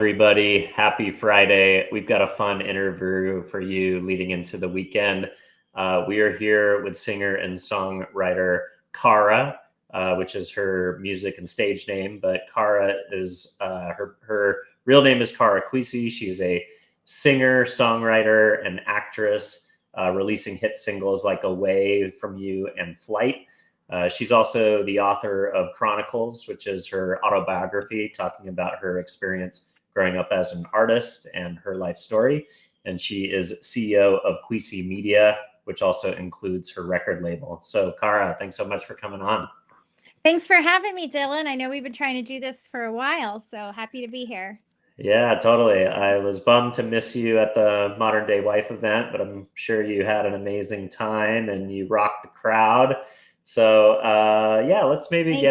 Everybody, happy Friday. We've got a fun interview for you leading into the weekend. We are here with singer and songwriter Cara, which is her music and stage name, but Cara is her real name is Cara Quici. She's a singer, songwriter, and actress, releasing hit singles like Away from You and Flight. She's also the author of Chronicles, which is her autobiography talking about her experience growing up as an artist and her life story. And she is CEO of Quici Media, which also includes her record label. So, Cara, thanks so much for coming on. Thanks for having me, Dylan. I know we've been trying to do this for a while, so happy to be here. Yeah, totally. I was bummed to miss you at the Modern Day Wife event, but I'm sure you had an amazing time and you rocked the crowd. So, yeah, let's maybe Thank you.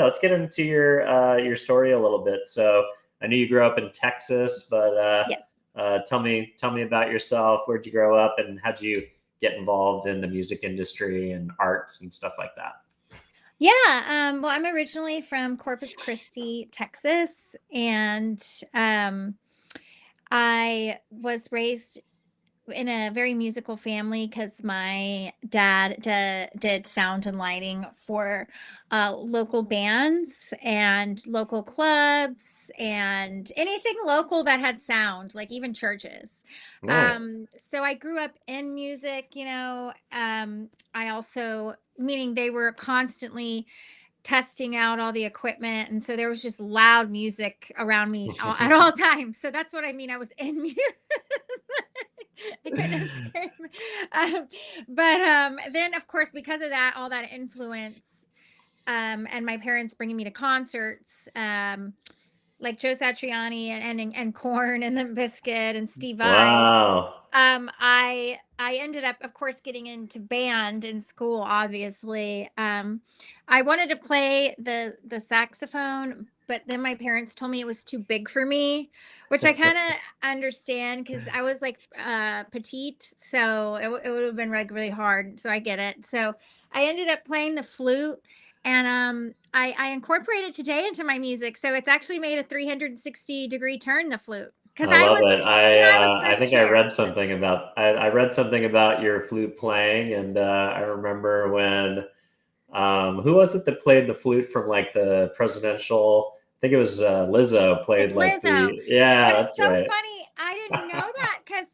let's get into your story a little bit. So, I knew you grew up in Texas, but Yes. tell me about yourself. Where'd you grow up, and how'd you get involved in the music industry and arts and stuff like that? Yeah. Well, I'm originally from Corpus Christi, Texas, and um, I was raised in a very musical family because my dad did sound and lighting for local bands and local clubs and anything local that had sound, like even churches. Nice. So I grew up in music, I also, meaning they were constantly testing out all the equipment, and so there was just loud music around me at all times. So that's what I mean. I was in music. I couldn't escape. Um, but then, of course, because of that, all that influence, and my parents bringing me to concerts, like Joe Satriani and Corn and the Biscuit and Steve Vai. Wow. I ended up, of course, getting into band in school. Obviously, I wanted to play the saxophone, but then my parents told me it was too big for me, which I kind of understand because I was like petite, so it would have been like really hard. So I get it. So I ended up playing the flute, and I incorporated today into my music. So it's actually made a 360-degree turn, the flute, because I love it. I was I first think I read chair. something about I read something about your flute playing, and I remember when who was it that played the flute from like the presidential? I think it was Lizzo played It's like Lizzo. yeah, But it's that's so right. funny. I didn't know that because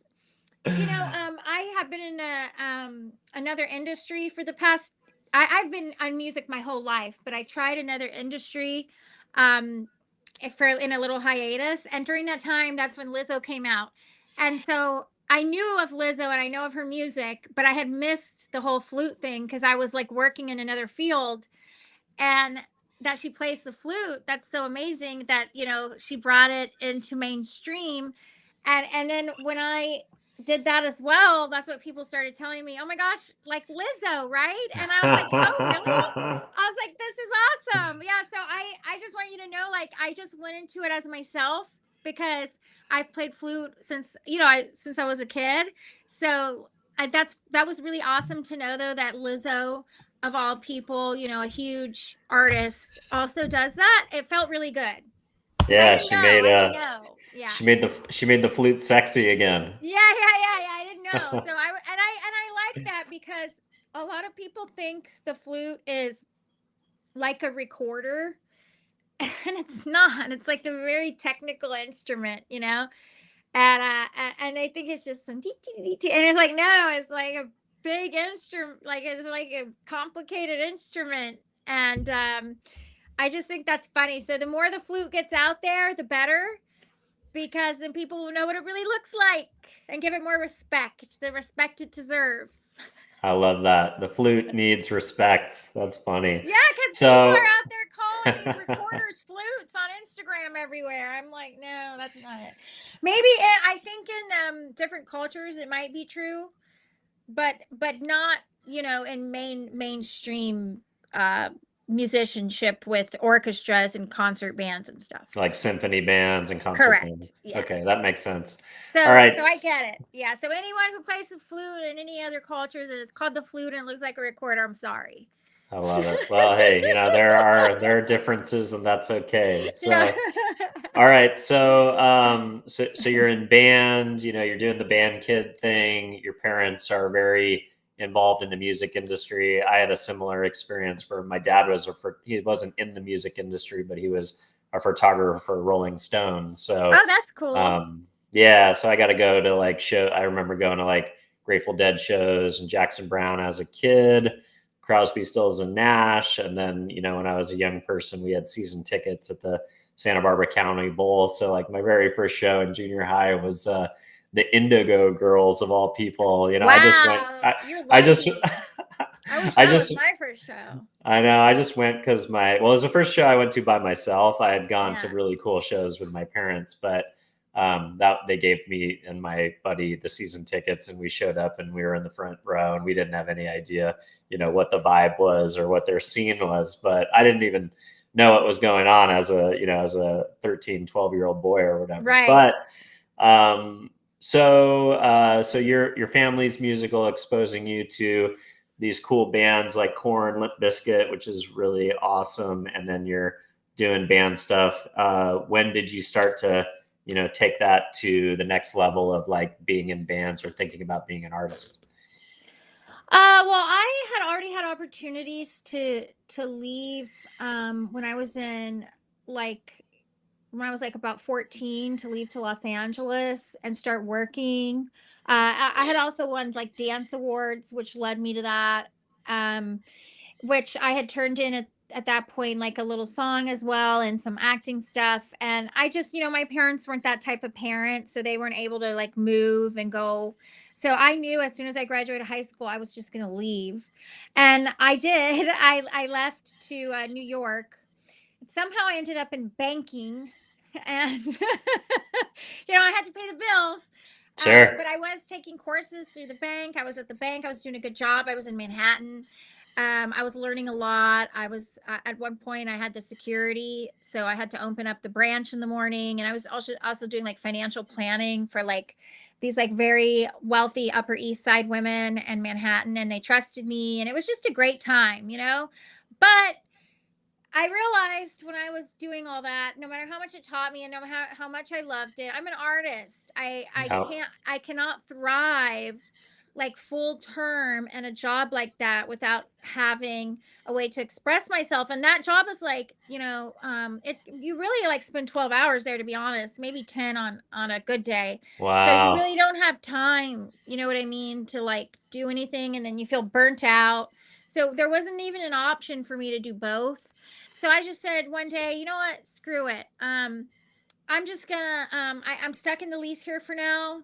I have been in another industry for the past. I've been on music my whole life, but I tried another industry, um, for in a little hiatus. And during that time, that's when Lizzo came out, and so I knew of Lizzo and I know of her music, but I had missed the whole flute thing because I was like working in another field, and that she plays the flute, that's so amazing that she brought it into mainstream. And then when I did that as well, that's what people started telling me, oh my gosh, like Lizzo, right? And I was like, oh really? I was like, this is awesome. Yeah, so I just want you to know, like, I just went into it as myself because I've played flute since since I was a kid. So that was really awesome to know, though, that Lizzo, of all people, a huge artist, also does that. It felt really good because I Yeah, didn't know. I didn't know. Yeah. she made the flute sexy again. Yeah. I didn't know. So I like that because a lot of people think the flute is like a recorder, and it's not. It's like a very technical instrument. And they think it's just some and it's like, no, it's like a big instrument, like it's like a complicated instrument. And I just think that's funny. So the more the flute gets out there, the better, because then people will know what it really looks like and give it more respect. It's the respect it deserves. I love that. The flute needs respect. That's funny. Yeah, because people So are out there calling these recorders flutes on Instagram everywhere. I'm like, no, that's not it. Maybe I think in different cultures it might be true, but not in mainstream uh, musicianship with orchestras and concert bands and stuff. like symphony bands and concert Correct. bands. Yeah. Okay, that makes sense. All So right. so I get it. Yeah. So anyone who plays the flute in any other cultures and it's called the flute and it looks like a recorder, I'm sorry. I love it. Well, hey, there are differences, and that's okay. Yeah. So, all right. So you're in band. You're doing the band kid thing. Your parents are very involved in the music industry. I had a similar experience where my dad he wasn't in the music industry, but he was a photographer for Rolling Stone. So, Oh, that's cool. yeah. So I got to go to like show. I remember going to like Grateful Dead shows and Jackson Brown as a kid. Crosby, Stills, and Nash. And then, when I was a young person, we had season tickets at the Santa Barbara County Bowl. So, like, my very first show in junior high was the Indigo Girls of all people. I just went. Wow, you're I just. lucky. I wish I that was just. my first show. I know. I just went because it was the first show I went to by myself. I had gone to Yeah. really cool shows with my parents, but that they gave me and my buddy the season tickets, and we showed up and we were in the front row, and we didn't have any idea, what the vibe was or what their scene was. But I didn't even know what was going on as a 13, 12-year-old boy or whatever. Right. But so your family's musical, exposing you to these cool bands like Korn, Limp Bizkit, which is really awesome, and then you're doing band stuff. When did you start to take that to the next level of like being in bands or thinking about being an artist? Well, I had already had opportunities to leave when I was in like when I was like about 14 to leave to Los Angeles and start working. I had also won like dance awards, which led me to that. Um, which I had turned in at that point, like a little song as well and some acting stuff. And I just, my parents weren't that type of parent, so they weren't able to like move and go. So I knew as soon as I graduated high school, I was just going to leave. And I did. I left to New York. Somehow I ended up in banking and, I had to pay the bills. Sure. But I was taking courses through the bank. I was at the bank. I was doing a good job. I was in Manhattan. I was learning a lot. I was at one point I had the security, so I had to open up the branch in the morning, and I was also doing like financial planning for like these like very wealthy Upper East Side women in Manhattan, and they trusted me, and it was just a great time. But I realized when I was doing all that, no matter how much it taught me and no matter how much I loved it, I'm an artist. No. I cannot thrive like full term in a job like that without having a way to express myself. And that job is like, you really like spend 12 hours there, to be honest, maybe 10 on a good day. So you Wow. really don't have time, you know what I mean, to like do anything, and then you feel burnt out. So there wasn't even an option for me to do both. So I just said one day, you know what? Screw it. I'm just gonna I'm stuck in the lease here for now,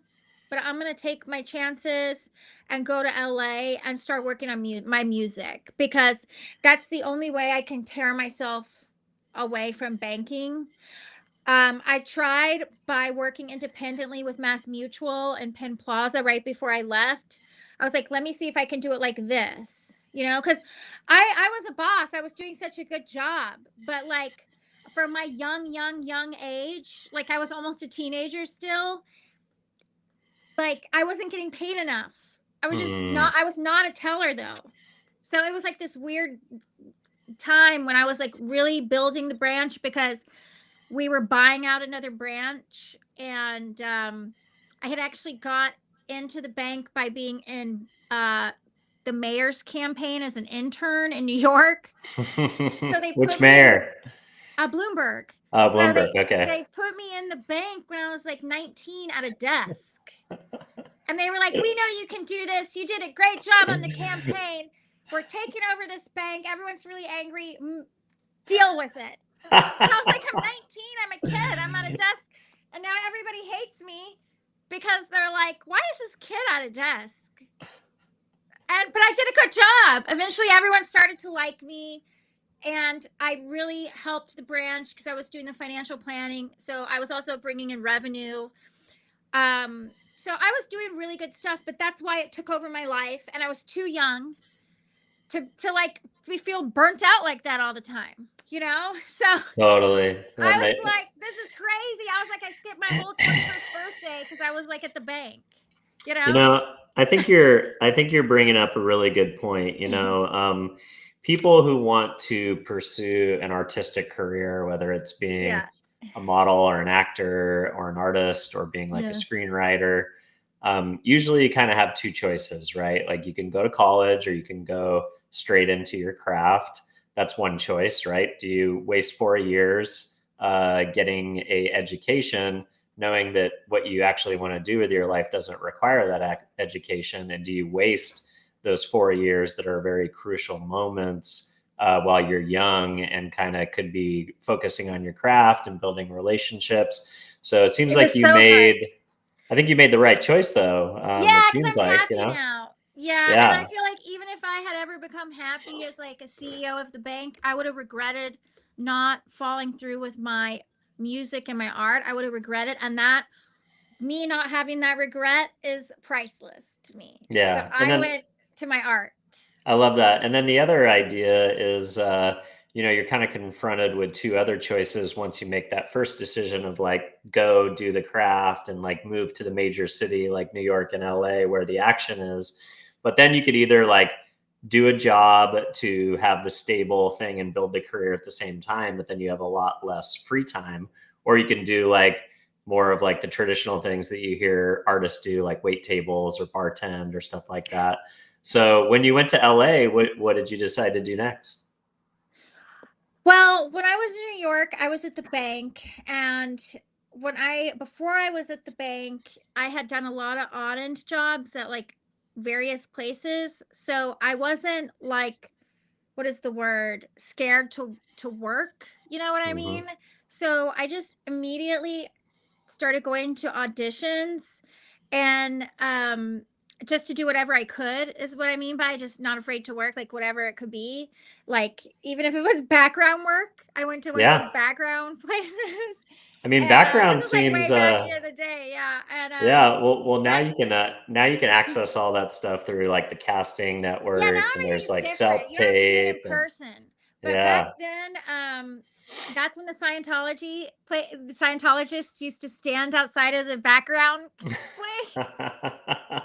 but I'm gonna take my chances and go to LA and start working on my music, because that's the only way I can tear myself away from banking. I tried by working independently with Mass Mutual and Penn Plaza right before I left. I was like, let me see if I can do it like this, because I was a boss. I was doing such a good job, but like for my young age, like I was almost a teenager still, like I wasn't getting paid enough. Hmm. I was not a teller though. So it was like this weird time when I was like really building the branch, because we were buying out another branch, and I had actually got into the bank by being in the mayor's campaign as an intern in New York. So they Which put me in mayor? Bloomberg. So Bloomberg. Okay. they put me in the bank when I was like 19 at a desk. And they were like, "We know you can do this. You did a great job on the campaign. We're taking over this bank. Everyone's really angry. Deal with it." And I was like, I'm 19, I'm a kid, I'm at a desk, and now everybody hates me because they're like, why is this kid at a desk? But I did a good job. Eventually everyone started to like me, and I really helped the branch because I was doing the financial planning. So I was also bringing in revenue. So I was doing really good stuff, but that's why it took over my life, and I was too young to like we feel burnt out like that all the time. So Totally. I was like, this is crazy. I was like, I skipped my whole 21st birthday because I was like at the bank, you You know? know, I think you're bringing up a really good point. people who want to pursue an artistic career, whether it's being Yeah. a model or an actor or an artist or being like a Yeah. screenwriter, usually you kind of have two choices, right? Like you can go to college or you can go straight into your craft. That's one choice, right? Do you waste 4 years getting a education, knowing that what you actually want to do with your life doesn't require that education? And do you waste those 4 years that are very crucial moments while you're young and kind of could be focusing on your craft and building relationships? So it seems It like was so hard. I think you made the right choice though. Yeah, It because seems I'm like, happy now. Yeah, and I yeah, feel like even if I had ever become happy as like a CEO of the bank, I would have regretted not following through with my music and my art. I would have regretted, and that me not having that regret is priceless to me. So yeah. And I then went to my art. I love that. And then the other idea is, you're kind of confronted with two other choices once you make that first decision of like, go do the craft and like move to the major city like New York and LA where the action is. But then you could either like do a job to have the stable thing and build the career at the same time, but then you have a lot less free time. Or you can do like more of like the traditional things that you hear artists do, like wait tables or bartend or stuff like that. So when you went to LA, what did you decide to do next? Well, when I was in New York, I was at the bank, and before I was at the bank, I had done a lot of odd end jobs at like various places. So I wasn't like, what is the word, scared to work, you know what I Hmm. mean? So I just immediately started going to auditions, and just to do whatever I could is what I mean by just not afraid to work, like whatever it could be. Like even if it was background work, I went to one of those Yeah, background places. I mean, And this background is like seems, way back in the day, yeah. And yeah. Well, that's now you can access all that stuff through like the casting yeah, now networks, and there's everything's like different. self You don't have to do it in tape, and person. But back yeah. then, that's when the Scientologists used to stand outside of the background place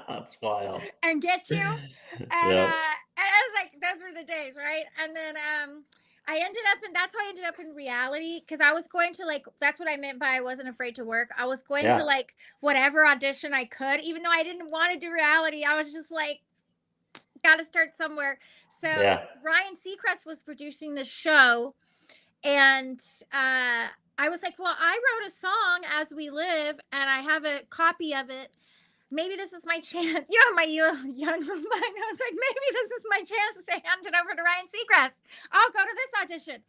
That's wild. and get you. Yep. And I was like, those were the days, right? And then I ended up in that's why I ended up in reality, because I was going to like that's what I meant by I wasn't afraid to work. I was going to Yeah. like whatever audition I could, even though I didn't want to do reality. I was just like, gotta start somewhere. So Yeah. Ryan Seacrest was producing the show, and I was like, well, I wrote a song, As We Live, and I have a copy of it. Maybe this is my chance. You know, my young mind, I was like, maybe this is my chance to hand it over to Ryan Seacrest. I'll go to this audition.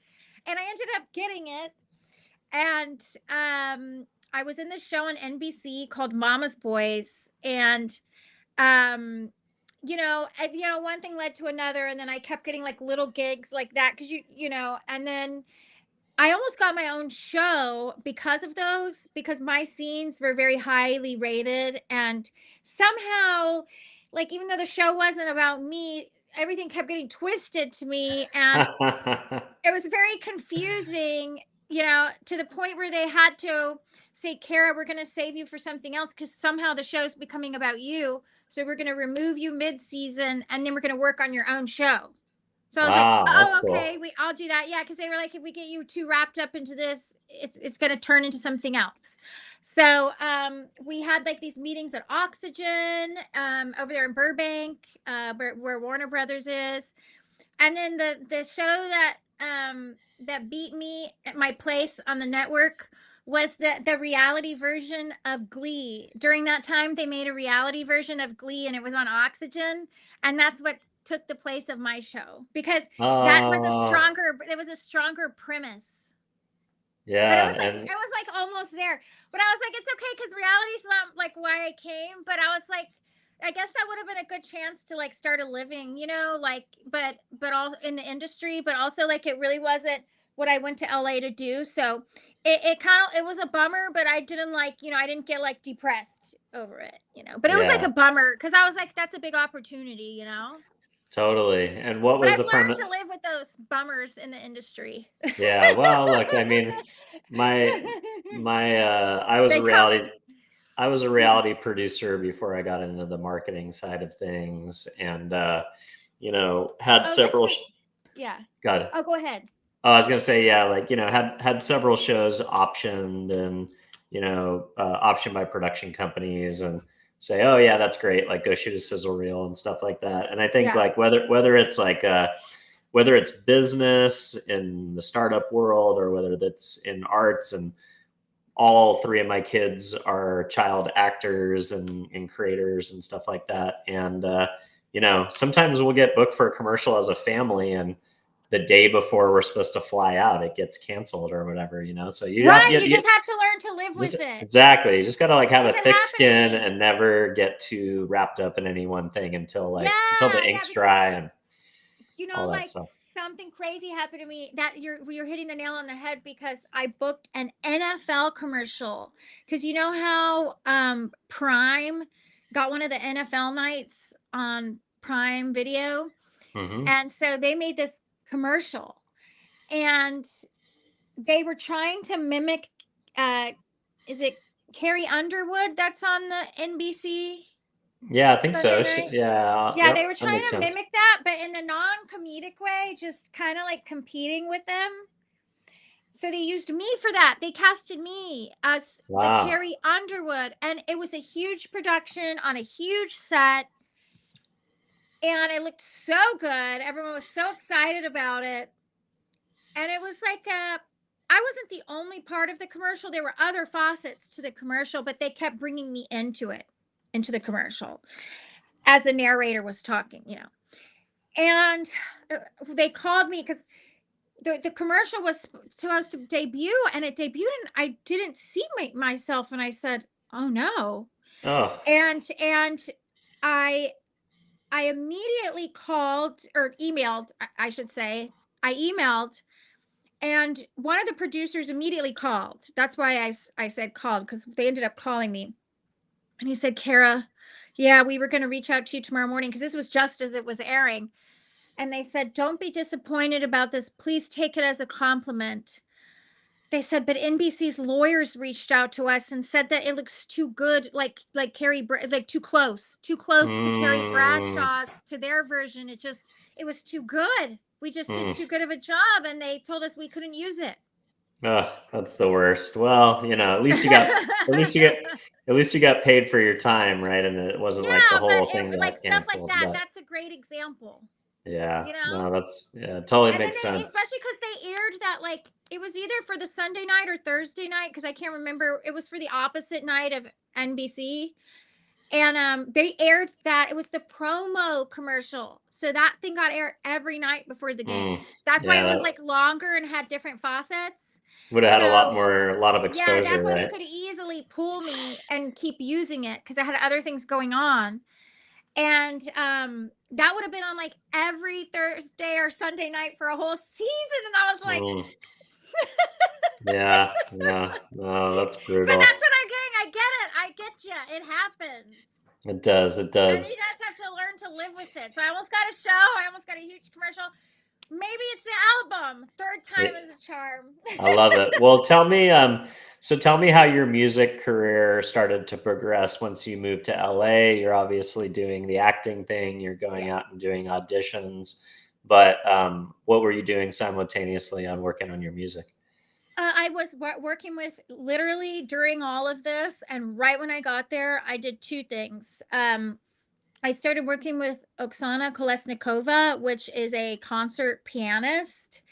And I ended up getting it. And I was in this show on NBC called Mama's Boys. And um one thing led to another, and then I kept getting like little gigs like that, because and then I almost got my own show because of those, because my scenes were very highly rated, and somehow, like, even though the show wasn't about me, everything kept getting twisted to me, and it was very confusing, to the point where they had to say, Cara, we're going to save you for something else because somehow the show's becoming about you. So we're going to remove you mid-season, and then we're going to work on your own show. So I was like, Wow, that's oh, cool. okay, I'll do that. Yeah, because they were like, if we get you too wrapped up into this, it's going to turn into something else. So we had like these meetings at Oxygen over there in Burbank, where Warner Brothers is. And then the show that beat me at my place on the network was the reality version of Glee. During that time, they made a reality version of Glee, and it was on Oxygen, and that's what took the place of my show, because that was a Oh, stronger it was a stronger premise. But yeah. And it was like almost there. But I was like, it's okay, because reality's not like why I came. But I was like, I guess that would have been a good chance to like start a living, like, but all in the industry, but also like it really wasn't what I went to LA to do. So it kind of it was a bummer, but I didn't like, I didn't get like depressed over it, But it was like yeah, a bummer, because I was like, that's a big opportunity. totally. And what But was I've the learned premise? to live with those bummers in the industry. Yeah, well, look, I mean, my They come. I was a reality producer before I got into the marketing side of things, and had Oh, this several was. Yeah. Got it. Oh, go ahead. I was gonna say, yeah, like, had several shows optioned, and optioned by production companies, and say, oh yeah, that's great, like go shoot a sizzle reel and stuff like that. And I think Yeah. like whether it's like whether it's business in the startup world or whether that's in arts, and all three of my kids are child actors and creators and stuff like that. And sometimes we'll get booked for a commercial as a family, and the day before we're supposed to fly out, it gets canceled or whatever. So Right. You just have to learn to live just with it. exactly, you just got to like have a Because it thick happened to skin me. and never get too wrapped up in any one thing until the Yeah, ink's because dry and all that like stuff. something crazy happened to me that you're hitting the nail on the head because I booked an NFL commercial. Because you know how Prime got one of the NFL nights on Prime Video, Hmm. and so they made this commercial, and they were trying to mimic uh is it Carrie Underwood that's on the NBC Yeah, I think Sunday so. night? Yeah, Yeah, they yep, were that trying makes to sense. mimic that, but in a non-comedic way, just kind of like competing with them. So they used me for that. They casted me as the Wow. Carrie Underwood, and it was a huge production on a huge set, and it looked so good. Everyone was so excited about it. And it was like I wasn't the only part of the commercial. There were other facets to the commercial, but they kept bringing me into the commercial as the narrator was talking. And they called me because the commercial was supposed to debut, and it debuted, and I didn't see myself, and I said, "Oh no!" Oh. And I I immediately called or emailed, I should say. I emailed, and one of the producers immediately called. That's why I said called, because they ended up calling me, and he said, "Cara, yeah, we were going to reach out to you tomorrow morning," because this was just as it was airing. And they said, "Don't be disappointed about this. Please take it as a compliment." They said, "But NBC's lawyers reached out to us and said that it looks too good, like like too close to Carrie Mm, Bradshaw's, to their version. It was too good. We just did mm. too good of a job, and they told us we couldn't use it." Ugh, that's the worst. Well, at least you got paid for your time, right? And it wasn't like the Yeah, but whole thing like got stuff like canceled. that, But that's a great example, yeah, you know? no, that's yeah, totally And then makes sense. especially because they aired that, like, it was either for the Sunday night or Thursday night, because I can't remember. It was for the opposite night of NBC. And they aired that. It was the promo commercial. So that thing got aired every night before the Mm, game. That's why yeah, it was that like longer and had different facets. would have had So a lot of yeah, exposure, that's why they right? could easily pull me and keep using it, because I had other things going on. And that would have been on like every Thursday or Sunday night for a whole season. And I was like, Mm, yeah, yeah, no, that's but brutal. that's what I'm getting. I get it. I get you. It happens. It does, it And you does. just have to learn to live with it. So I almost got a show. I almost got a huge commercial. Maybe it's the album. Third Yeah, time is a charm. I love it. Well, tell me how your music career started to progress once you moved to LA. You're obviously doing the acting thing, you're going Yes. out and doing auditions, but what were you doing simultaneously on working on your music? I was working with literally during all of this. And right when I got there, I did two things. I started working with Oksana Kolesnikova, which is a concert pianist.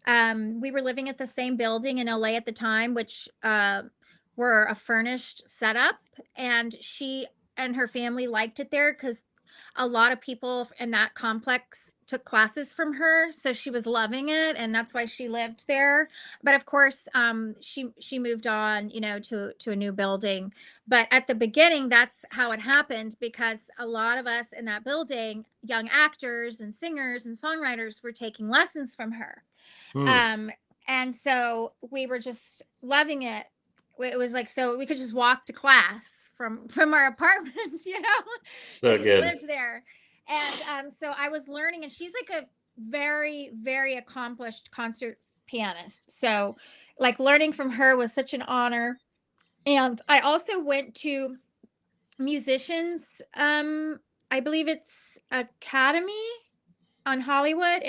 We were living at the same building in LA at the time, which were a furnished setup, and she and her family liked it there because a lot of people in that complex took classes from her, so she was loving it, and that's why she lived there. But of course, she moved on, to a new building. But at the beginning, that's how it happened, because a lot of us in that building, young actors and singers and songwriters, were taking lessons from her. Hmm. Um, and so we were just loving it. It was like, so we could just walk to class from our apartments, So because she good. lived there. And so I was learning, and she's like a very, very accomplished concert pianist. So like learning from her was such an honor. And I also went to musicians, I believe it's Academy. in Hollywood.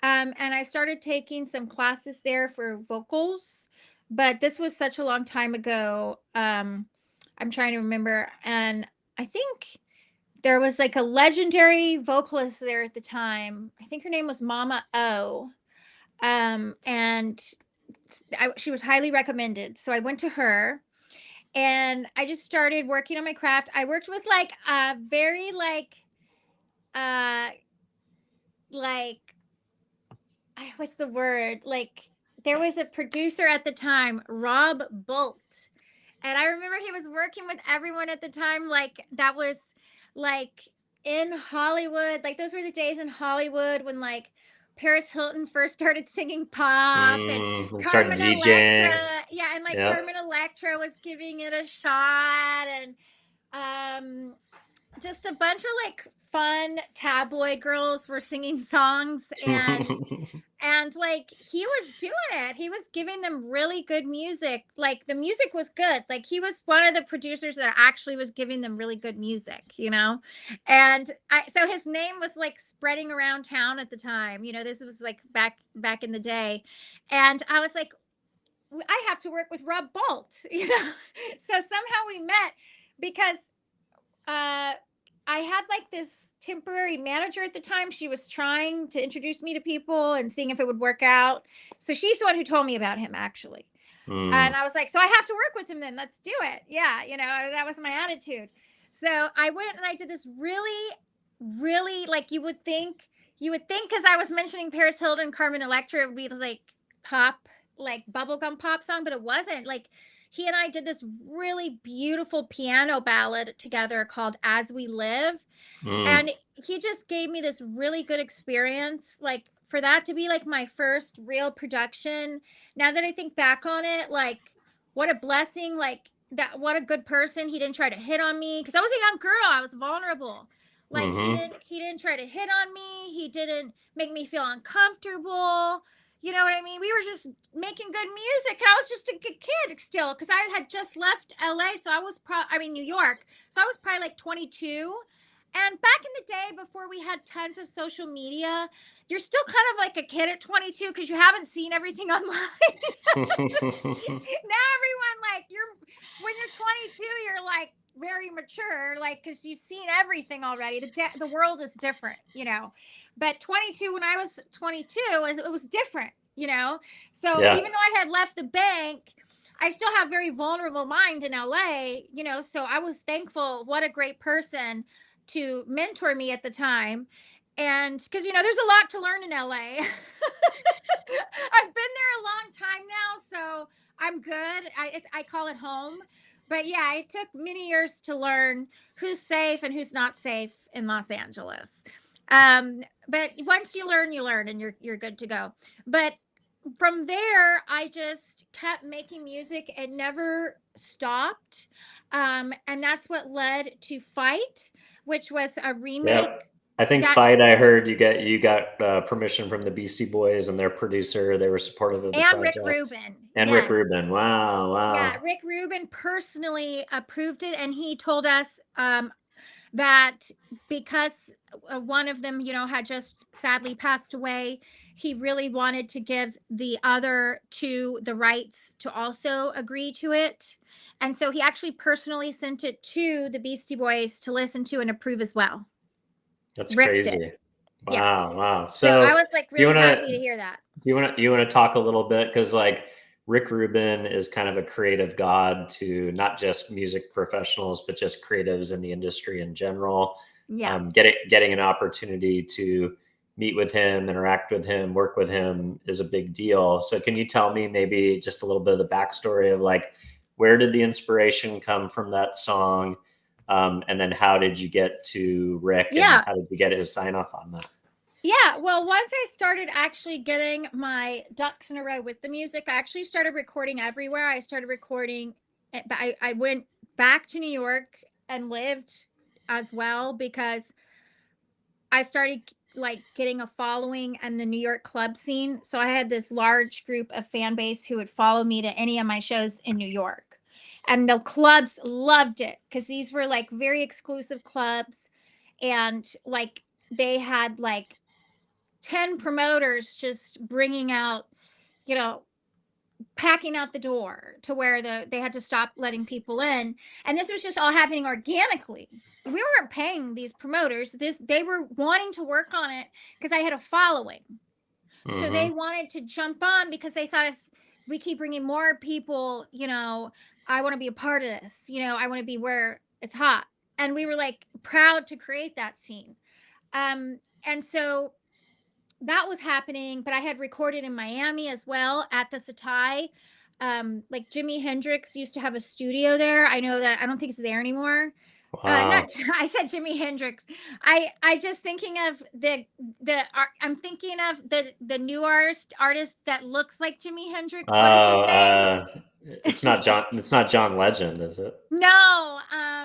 And I started taking some classes there for vocals, but this was such a long time ago. I'm trying to remember. And I think there was like a legendary vocalist there at the time. I think her name was Mama O. And she was highly recommended. So I went to her and I just started working on my craft. I worked with like a very uh like what's the word? Like there was a producer at the time, Rob Bolt. And I remember he was working with everyone at the time like that was like in Hollywood. Like those were the days in Hollywood when like Paris Hilton first started singing pop and And start Carmen Electra. DJing. Yeah, and like Yep. Carmen Electra was giving it a shot and um just a bunch of like fun tabloid girls were singing songs and like he was doing it. He was giving them really good music. Like the music was good. Like he was one of the producers that actually was giving them really good music, you know? And so his name was like spreading around town at the time. You know, this was like back in the day. And I was like, I have to work with Rob Bolt, you know? So somehow we met because uh I had like this temporary manager at the time. She was trying to introduce me to people and seeing if it would work out. So she's the one who told me about him actually. Mm, And I was like, so I have to work with him then. Let's do it. Yeah, you know, that was my attitude. So I went and I did this really like you would think because I was mentioning Paris Hilton, Carmen Electra, it would be like pop, like bubblegum pop song, but it wasn't. Like he and I did this really beautiful piano ballad together called As We Live. mm, And he just gave me this really good experience. Like for that to be like my first real production. Now that I think back on it, like what a blessing, like that what a good person. He didn't try to hit on me because I was a young girl. I was vulnerable. Like mm-hmm. he didn't try to hit on me. He didn't make me feel uncomfortable. You know what I mean? We were just making good music and I was just a kid still because I had just left LA. So I mean New York. So I was probably like 22. And back in the day, before we had tons of social media, you're still kind of like a kid at 22 because you haven't seen everything online. Now everyone like you're when you're 22, you're like very mature, like because you've seen everything already. The world is different, you know. But 22, when I was 22, it was different, you know. So Yeah. even though I had left the bank, I still have very vulnerable mind in LA, you know. So I was thankful. What a great person to mentor me at the time. And because you know, there's a lot to learn in LA. I've been there a long time now, so I'm good. I call it home. But yeah, it took many years to learn who's safe and who's not safe in Los Angeles. But once you learn, and you're good to go. But from there, I just kept making music. It never stopped. And that's what led to Fight, which was a Yep. remake I think that Fight, I heard you got permission from the Beastie Boys and their producer. They were supportive of the and Rick project. Rubin. And Rick Rubin. Yes. Wow, Yeah, wow. Rick Rubin personally approved it, and he told us that because one of them, you know, had just sadly passed away, he really wanted to give the other two the rights to also agree to it. And so he actually personally sent it to the Beastie Boys to listen to and approve as well. That's Rick did. crazy. Yeah. Wow, wow. So I So was like you really wanna happy to hear that. you wanna talk a little bit because like Rick Rubin is kind of a creative god to not just music professionals, but just creatives in the industry in general. Yeah. Getting an opportunity to meet with him, interact with him, work with him is a big deal. So can you tell me maybe just a little bit of the backstory of like where did the inspiration come from that song? And then how did you get to Rick and Yeah. how did you get his sign off on that? Yeah, well, once I started actually getting my ducks in a row with the music, I actually started recording everywhere. I started recording, but I went back to New York and lived as well because I started like getting a following in the New York club scene. So I had this large group of fan base who would follow me to any of my shows in New York. And the clubs loved it because these were like very exclusive clubs and like they had like 10 promoters just bringing out, you know, packing out the door to where they had to stop letting people in. And this was just all happening organically. We weren't paying these promoters. They were wanting to work on it because I had a following. So they Mm-hmm. wanted to jump on because they thought if we keep bringing more people, I want to be a part of this. I want to be where it's hot. And we were like proud to create that scene. And so that was happening, but I had recorded in Miami as well at the Satai. Like Jimi Hendrix used to have a studio there. I know that I don't think it's there anymore. Not Wow. I said Jimi Hendrix. I just thinking of I'm thinking of the new artist that looks like Jimi Hendrix. What is his Oh, name? it's not John. It's not John Legend, is it? No.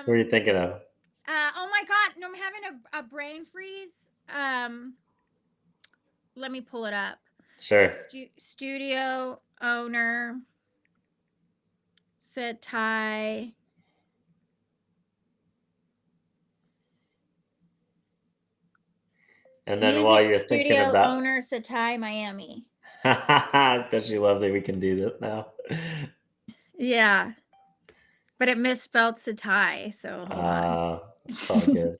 What are you thinking of? Oh my God. No, I'm having a brain freeze. Let me pull it up. Sure. Studio owner Satai. And then while Music you're thinking studio about, owner Satai Miami. don't you love that we can do that now? Yeah, but it misspelled Satai. So hold on. It's all good.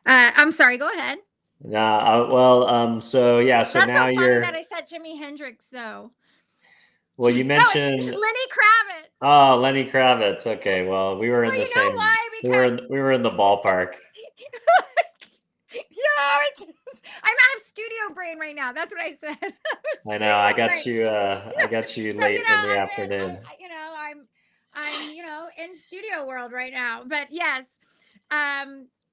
I'm sorry. Go ahead. Nah, well, so yeah, so That's now so funny that you're, I said Jimi Hendrix, though. well, you No, it's mentioned, Lenny Kravitz. oh, Lenny Kravitz. Okay, well, we were in Well, the you know same, why? Because we were in the ballpark. I'm out of studio brain right now. That's what I said. I know. Studio brain. I got you So late in the I'm in. afternoon. I'm in studio world right now. But yes,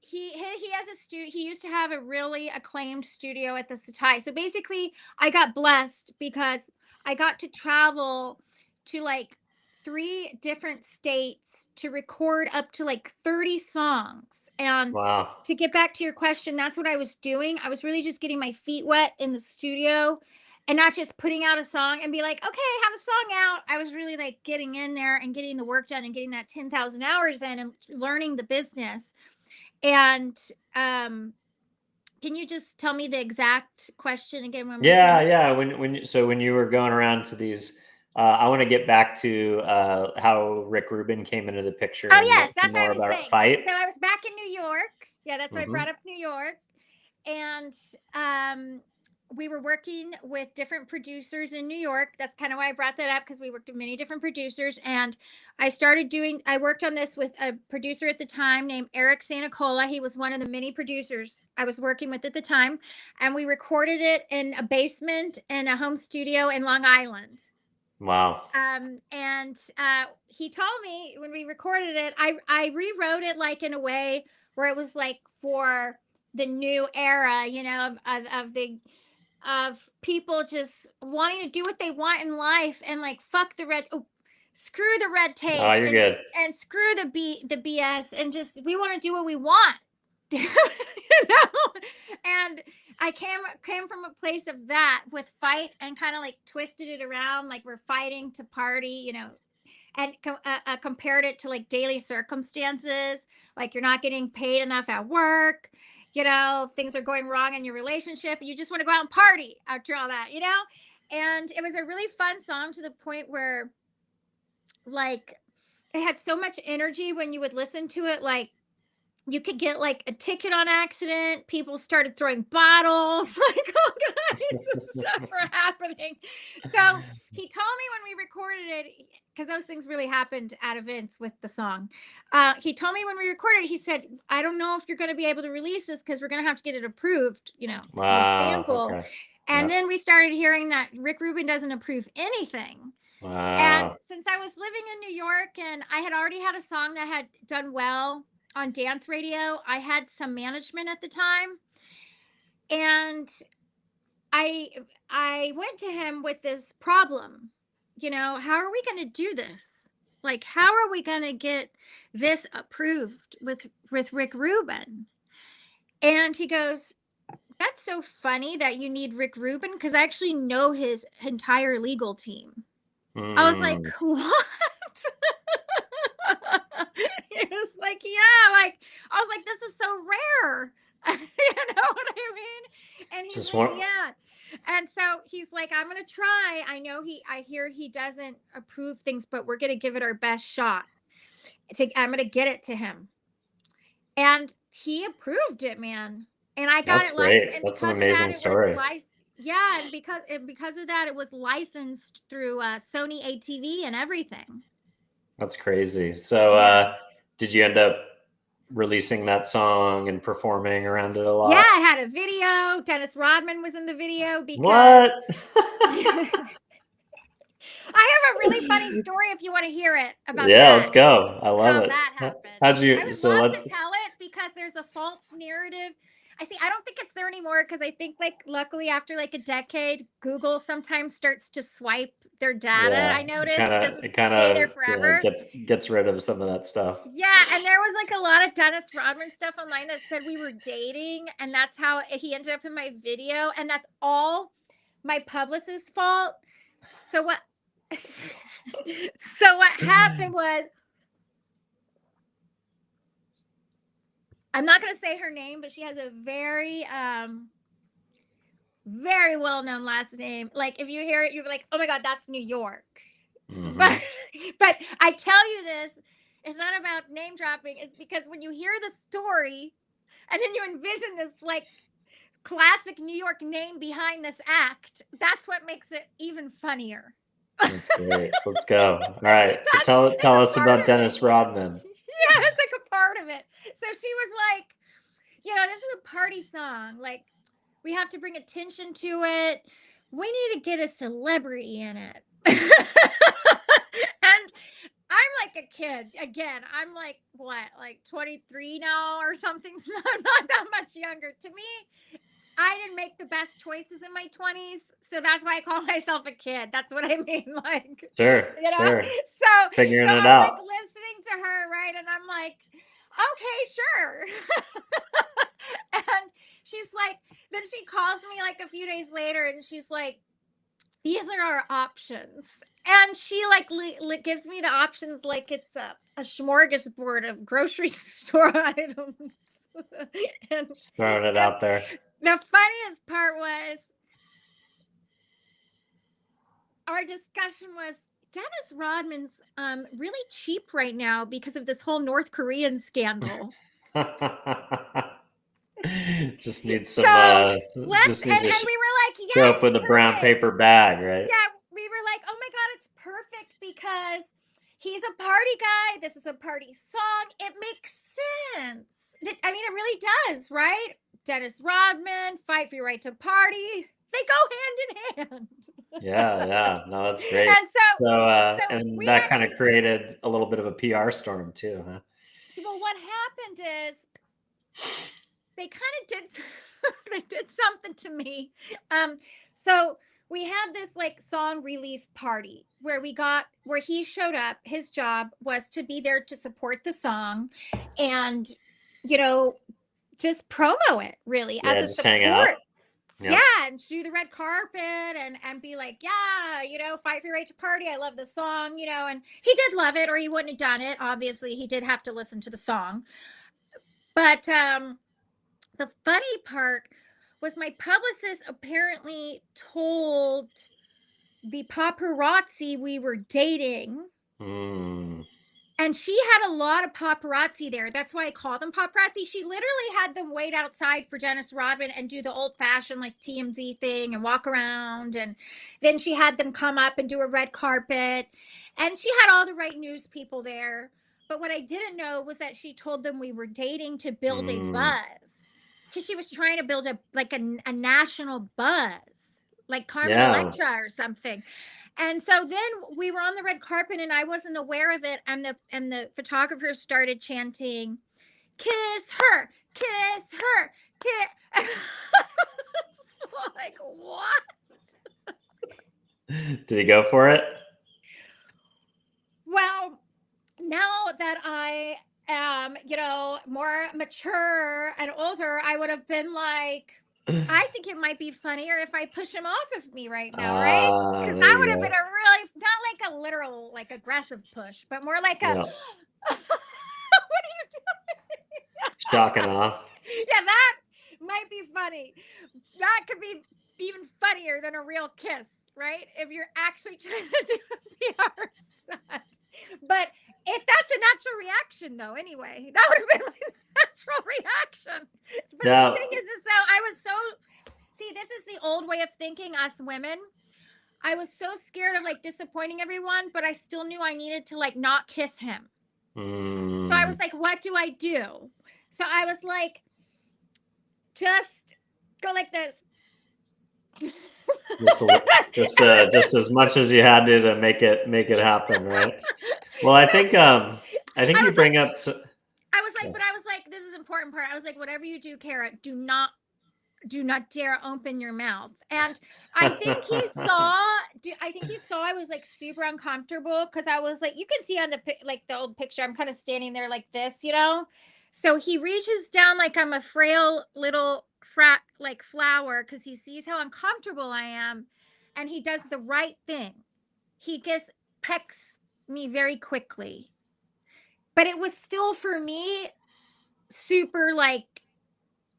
he has a studio. He used to have a really acclaimed studio at the Satai. So basically, I got blessed because I got to travel to like 3 different states to record up to like 30 songs. And Wow. to get back to your question, that's what I was doing. I was really just getting my feet wet in the studio and not just putting out a song and be like, okay, have a song out. I was really like getting in there and getting the work done and getting that 10,000 hours in and learning the business. And can you just tell me the exact question again one more Yeah, time? yeah. When you were going around to these, I want to get back to how Rick Rubin came into the picture Oh, and yes, some that's what more I was about saying. Fight. So I was back in New York. Yeah, that's why I brought Hmm. up New York. And um, we were working with different producers in New York. That's kind of why I brought that up because we worked with many different producers. And I worked on this with a producer at the time named Eric Santacola. He was one of the many producers I was working with at the time. And we recorded it in a basement in a home studio in Long Island. Wow. And he told me when we recorded it, I rewrote it like in a way where it was like for the new era, of people just wanting to do what they want in life and like fuck screw the red Oh, tape you're good. and screw the BS and just we want to do what we want. And I came from a place of that with Fight and kind of like twisted it around like we're fighting to party, and compared it to like daily circumstances, like you're not getting paid enough at work, things are going wrong in your relationship, and you just want to go out and party after all that. And it was a really fun song to the point where, like, it had so much energy when you would listen to it, like you could get like a ticket on accident. People started throwing bottles, like all kinds of stuff were happening. So he told me when we recorded it, because those things really happened at events with the song. He told me when we recorded it, he said, I don't know if you're going to be able to release this because we're going to have to get it approved, this is a Wow. sample. Okay. And Yeah. then we started hearing that Rick Rubin doesn't approve anything. And Wow. since I was living in New York and I had already had a song that had done well on dance radio, I had some management at the time. And I I went to him with this problem. How are we going to do this? Like, how are we going to get this approved with Rick Rubin? And he goes, "That's so funny that you need Rick Rubin because I actually know his entire legal team." I was like, Mm. "What?" It was like, yeah, like I was like, this is so rare. You know what I Just one. Yeah. And so he's like, I'm gonna try. I hear he doesn't approve things, but we're gonna give it our best shot. I'm gonna get it to him. And he approved it, man. And I got That's it licensed. great. And That's an because of that, amazing it was story. licensed. Yeah, and because of that, it was licensed through Sony ATV and everything. That's crazy. So, Yeah. did you end up releasing that song and performing around it a Yeah, lot? I had a video. Dennis Rodman was in the video because What? I have a really funny story if you want to hear it about Yeah, that. let's go. I love How it. that happened. How'd I you? would So love let's. to tell it because there's a false narrative. I don't think it's there anymore because I think like luckily after like a decade, Google sometimes starts to swipe their data. Yeah, I it noticed kind it of doesn't it kind stay there of forever. gets rid of some of that stuff. Yeah, and there was like a lot of Dennis Rodman stuff online that said we were dating, and that's how he ended up in my video, and that's all my publicist's fault. So what so what happened was I'm not going to say her name, but she has a very well-known last name. Like if you hear it, you're like, "Oh my god, that's New York." Hmm. But but I tell you this, it's not about name dropping. It's because when you hear the story and then you envision this like classic New York name behind this act, that's what makes it even funnier. That's great. Let's go. All right. So It's tell a us part about of it. Dennis Rodman. Yeah, it's like a part of it. So she was like, this is a party song. Like, we have to bring attention to it. We need to get a celebrity in it. And I'm like a kid. Again, I'm like, what, like 23 now or something? So I'm not that much younger. To me, I didn't make the best choices in my 20s. So that's why I call myself a kid. That's what I mean. Like, Sure, you know? sure. So Figuring it I'm like out. listening to her, right? And I'm like, okay, sure. And she's like, then she calls me like a few days later and she's like, these are our options. And she like gives me the options like it's a smorgasbord of grocery store items. and Just throwing it and out there. the funniest part was our discussion was Dennis Rodman's really cheap right now because of this whole North Korean scandal. Just needs some So just needs to and we were like, show yeah, up it's with a brown perfect. paper bag, right? Yeah, we were like, oh my God, it's perfect because he's a party guy. This is a party song. It makes sense. I mean, it really does, right? Dennis Rodman, Fight for Your Right to Party. They go hand in hand. Yeah, yeah. No, that's great. And So so and we that kind of actually, created a little bit of a PR storm too, huh? well, what happened is they kind of did they did something to me. So we had this like song release party where he showed up. His job was to be there to support the song and you know just promo it really as Yeah, a just hang out. support. Yeah, Yep. and do the red carpet and be like, yeah, fight for your right to party. I love the song, and he did love it, or he wouldn't have done it. Obviously, he did have to listen to the song. But the funny part was my publicist apparently told the paparazzi we were dating. Mm. And she had a lot of paparazzi there. That's why I call them paparazzi. She literally had them wait outside for Dennis Rodman and do the old fashioned like TMZ thing and walk around. And then she had them come up and do a red carpet. And she had all the right news people there. But what I didn't know was that she told them we were dating to build a Mm. buzz. Because she was trying to build a national buzz, like Carmen Yeah. Electra or something. And so then we were on the red carpet and I wasn't aware of it. And the photographer started chanting, kiss her, kiss her, kiss. Like, what? Did he go for it? Well, now that I am, more mature and older, I would have been like, I think it might be funnier if I push him off of me right now, right? Ah, Because there that you would have been go. a really, not like a literal, like aggressive push, but more like a, Yeah. what are you doing? Shock and awe. Yeah, that might be funny. that could be even funnier than a real kiss, right? If you're actually trying to do a PR stunt. But that's a natural reaction though, anyway. That would have been my natural reaction. But the Now, thing is so I was so see, this is the old way of thinking, us women. I was so scared of like disappointing everyone, but I still knew I needed to like not kiss him. So I was like, what do I do? So I was like, just go like this. just as much as you had to make it happen, right? Well, I think I you was like, bring up. but I was like, this is important part. I was like, whatever you do, Cara, do not dare open your mouth. And I think he saw, I was like super uncomfortable because I was like, you can see on the old picture, I'm kind of standing there like this, you know? So he reaches down like I'm a frail little like flower because he sees how uncomfortable I am. And he does the right thing. He just pecks me very quickly. But it was still for me super like,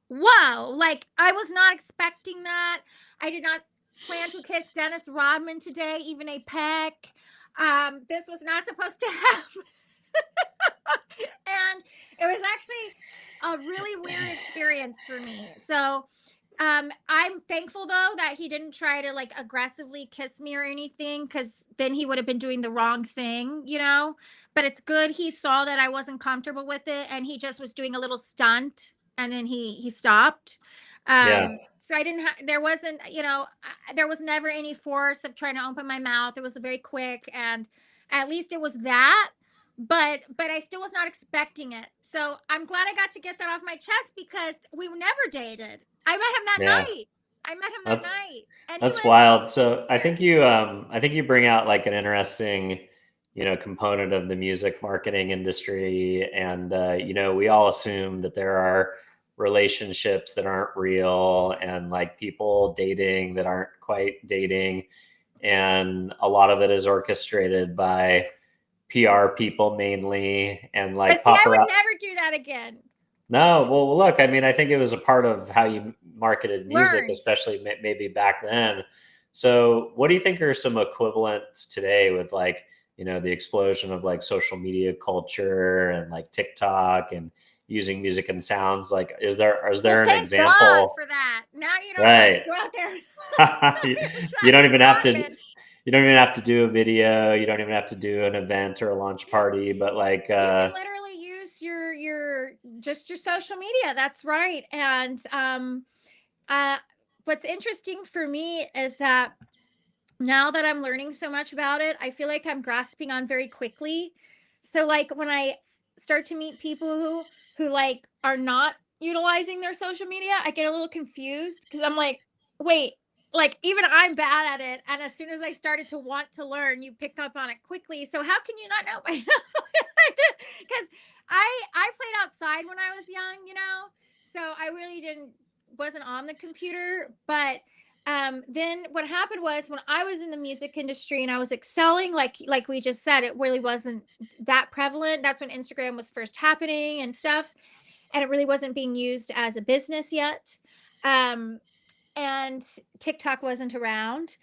whoa, like I was not expecting that. I did not plan to kiss Dennis Rodman today, even a peck. This was not supposed to happen. And it was actually a really weird experience for me. So I'm thankful though that he didn't try to like aggressively kiss me or anything, because then he would have been doing the wrong thing, you know. But it's good he saw that I wasn't comfortable with it, and he just was doing a little stunt, and then he stopped. Yeah, So I didn't there wasn't, you know, there was never any force of trying to open my mouth. It was very quick, and at least it was that. But I still was not expecting it. So I'm glad I got to get that off my chest because we never dated. I met him that yeah, night. I met him that that's night, and he that's lives wild. So here. I think you bring out like an interesting, component of the music marketing industry, and we all assume that there are relationships that aren't real, and like people dating that aren't quite dating, and a lot of it is orchestrated by PR people mainly, and like But see, I would paparazzi. never do that again. No, well, look, I mean, I think it was a part of how you marketed music, Learned. especially maybe back then. So, what do you think are some equivalents today with like, the explosion of like social media culture and like TikTok and using music and sounds? Like, is Well, there an thank God example? for that. Now you don't have to Right. go out there you, every you time don't it's even have to. popping. You don't even have to do a video. You don't even have to do an event or a launch party. But like, You can literally use your social media. That's right. And uh what's interesting for me is that now that I'm learning so much about it, I feel like I'm grasping on very quickly. So like when I start to meet people who like are not utilizing their social media, I get a little confused because I'm like, wait, like even I'm bad at it. And as soon as I started to want to learn, you picked up on it quickly. So how can you not know by now? Because I played outside when I was young, you know, so I really wasn't on the computer. But then what happened was when I was in the music industry and I was excelling, like we just said, it really wasn't that prevalent. That's when Instagram was first happening and stuff, and it really wasn't being used as a business yet. Um, and TikTok wasn't around.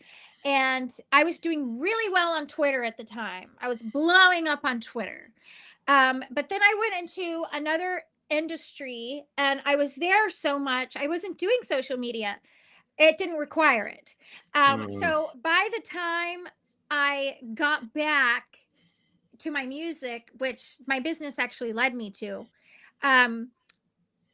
And I was doing really well on Twitter at the time. I was blowing up on Twitter. But then I went into another industry and I was there so much, I wasn't doing social media. It didn't require it. mm, So by the time I got back to my music, which my business actually led me to, um,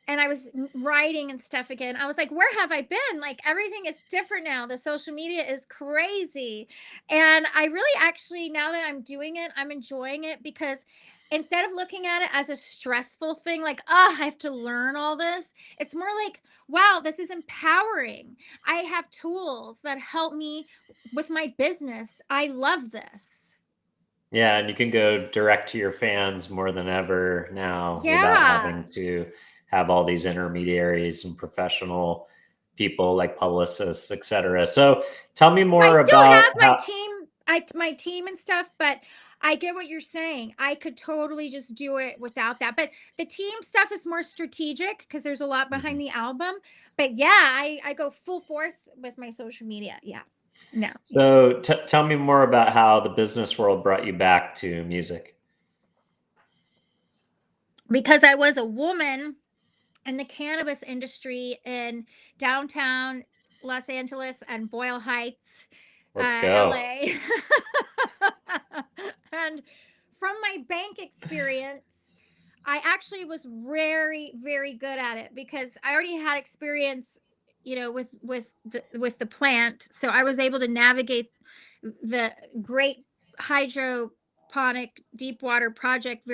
and I was writing and stuff again, I was like, where have I been? Like everything is different now. The social media is crazy. And I really actually, now that I'm doing it, I'm enjoying it because instead of looking at it as a stressful thing, like, oh, I have to learn all this, it's more like, wow, this is empowering. I have tools that help me with my business. I love this. yeah, and you can go direct to your fans more than ever now without having Yeah. to have all these intermediaries and professional people like publicists, etc. So, tell me I more still about have my how. team, my team and stuff, but I get what you're saying. I could totally just do it without that. But the team stuff is more strategic because there's a lot behind Mhm. the album. But yeah, I go full force with my social media. Yeah. No. Yeah. So tell me more about how the business world brought you back to music. Because I was a woman in the cannabis industry in downtown Los Angeles and Boyle Heights, Let's go. LA. And from my bank experience, I actually was very, very good at it because I already had experience, with the plant. So I was able to navigate the great hydroponic deep water project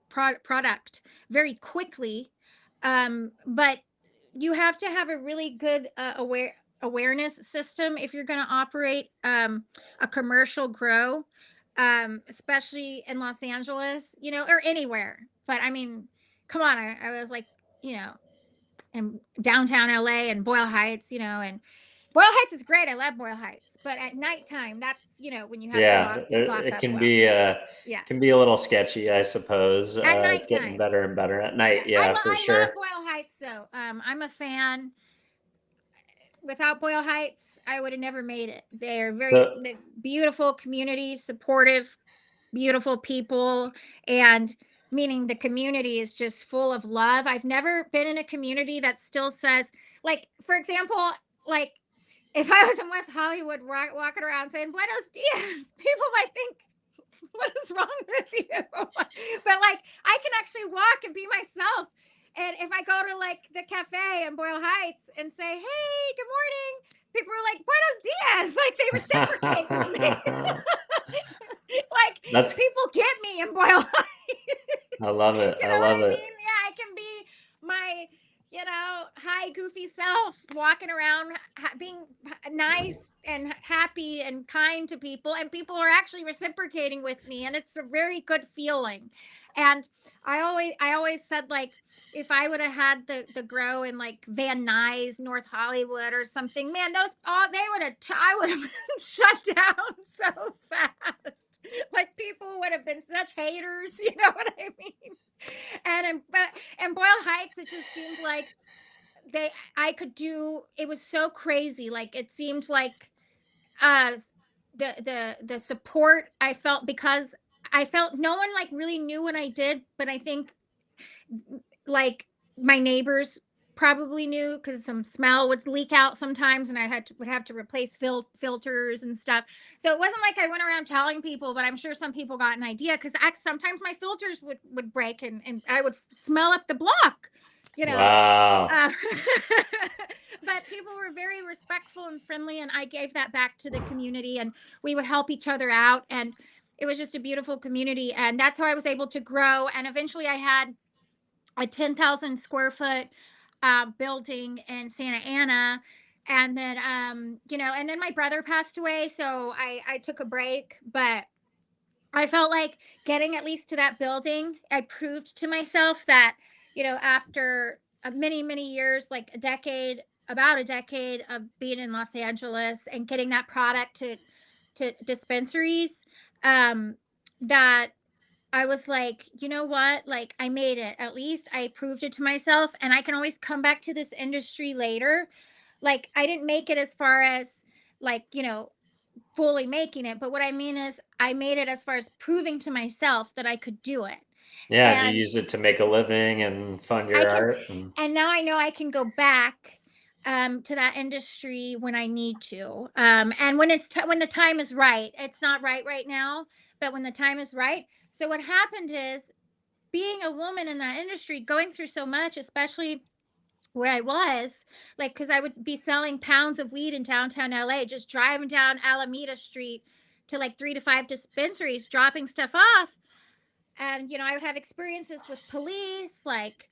product very quickly. But you have to have a really good awareness system if you're going to operate a commercial grow, especially in Los Angeles, or anywhere. But I mean, come on, I was like, you know, in downtown LA and Boyle Heights, and Boyle Heights is great. I love Boyle Heights, but at nighttime, that's when you have to Yeah, lock it up well. Yeah, can be a little sketchy, I suppose. at It's getting nighttime. better and better at Yeah, night. Yeah, for I love sure. Boyle Heights though. I'm a fan. Without Boyle Heights, I would have never made it. They're So the beautiful community, supportive, beautiful people, and meaning the community is just full of love. I've never been in a community that still says, like, for example, like if I was in West Hollywood walking around saying Buenos dias, people might think, what is wrong with you? But like, I can actually walk and be myself. And if I go to like the cafe in Boyle Heights and say, hey, good morning, people are like, Buenos dias. Like they reciprocate with me. Like that's people get me in Boyle Heights. I love it. You I know what love I it. mean? Yeah, I can be my, high goofy self walking around being nice and happy and kind to people, and people are actually reciprocating with me, and it's a very good feeling. And I always said, like, if I would have had the grow in like Van Nuys, North Hollywood or something, man, those all they would have I would have been shut down so fast. Like people would have been such haters, you know what I mean? And in Boyle Heights, it just seemed like they I could do it was so crazy. Like it seemed like uh the support I felt, because I felt no one like really knew what I did, but I think like my neighbors probably knew because some smell would leak out sometimes, and would have to replace filters and stuff. So it wasn't like I went around telling people, but I'm sure some people got an idea because sometimes my filters would break, and I would smell up the block, you know. Wow. Uh, but people were very respectful and friendly, and I gave that back to the community, and we would help each other out, and it was just a beautiful community, and that's how I was able to grow. And eventually, I had a 10,000 square foot building in Santa Ana. And then, and then my brother passed away. So I took a break, but I felt like getting at least to that building, I proved to myself that, after many, many years, like about a decade of being in Los Angeles and getting that product to dispensaries, um, that I was like, you know what? Like, I made it. At least I proved it to myself, and I can always come back to this industry later. Like, I didn't make it as far as, like, fully making it. But what I mean is, I made it as far as proving to myself that I could do it. Yeah, and you And use it to make a living and fund I your can, art. And and now I know I can go back to that industry when I need to. And when the time is right. It's not right now, but when the time is right. So what happened is, being a woman in that industry, going through so much, especially where I was, like, because I would be selling pounds of weed in downtown LA, just driving down Alameda Street to like 3 to 5 dispensaries, dropping stuff off. And, I would have experiences with police, like,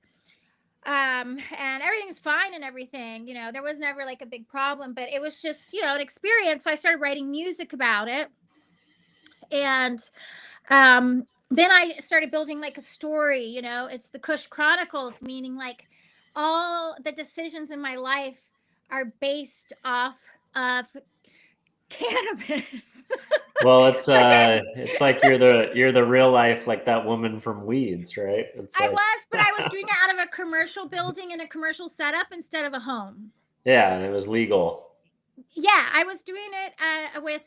and everything's fine and everything, there was never like a big problem, but it was just, an experience. So I started writing music about it. And then I started building like a story, it's the Kush Chronicles, meaning like all the decisions in my life are based off of cannabis. Well, But then it's like you're the real life, like that woman from Weeds, right? It's I like was, but I was doing it out of a commercial building in a commercial setup instead of a home. yeah, and it was legal. Yeah, I was doing it with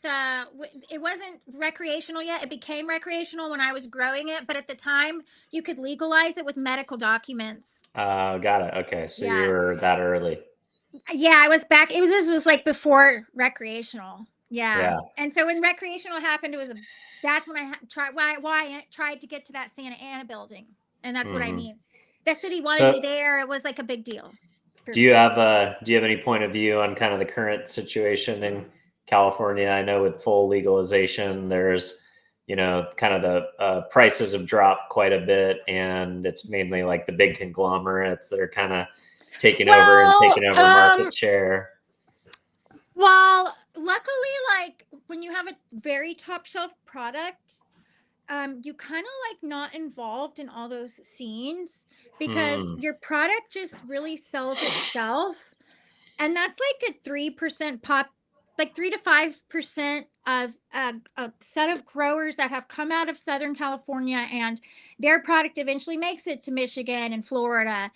it wasn't recreational yet. It became recreational when I was growing it, but at the time you could legalize it with medical documents. Got it. Okay, so you Yeah. were that early. Yeah, I was back. It was This was like before recreational. Yeah. Yeah. And so when recreational happened, that's when tried why I tried to get to that Santa Ana building. And that's what I Hmm. mean. The city wanted me So, there. It was like a big deal for do you me. have any point of view on kind of the current situation in California? I know with full legalization, there's kind of the prices have dropped quite a bit, and it's mainly like the big conglomerates that are kind of Well, taking over market share. well, luckily, like when you have a very top shelf product, you kind of like not involved in all those scenes because Hmm. your product just really sells itself. And that's like a 3% pop, like 3 to 5% of a set of growers that have come out of Southern California, and their product eventually makes it to Michigan and Florida.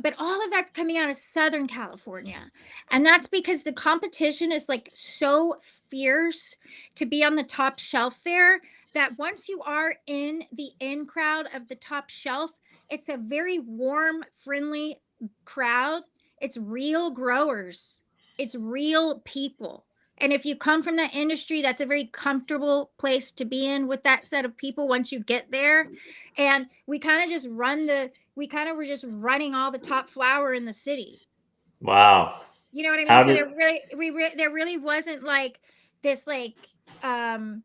But all of that's coming out of Southern California. And that's because the competition is like so fierce to be on the top shelf there, that once you are in the in crowd of the top shelf, it's a very warm, friendly crowd. It's real growers, it's real people. And if you come from that industry, that's a very comfortable place to be in with that set of people once you get there. And we kind of were just running all the top flower in the city. Wow. You know what I mean? How So did there really wasn't like this um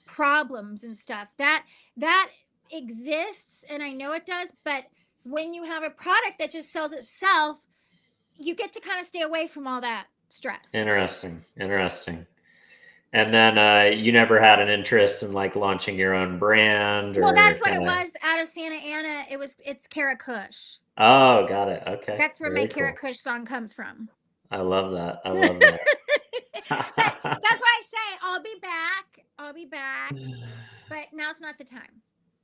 problems and stuff. That exists, and I know it does, but when you have a product that just sells itself, you get to kind of stay away from all that stress. interesting. And then you never had an interest in like launching your own brand Well, or that's what kind it of. was out of Santa Ana. It's Cara Kush. Oh, got it. Okay, That's where my very Cara cool. Kush song comes from. I love that. I But love that. that's why I say I'll be back. I'll be back. But now's not the time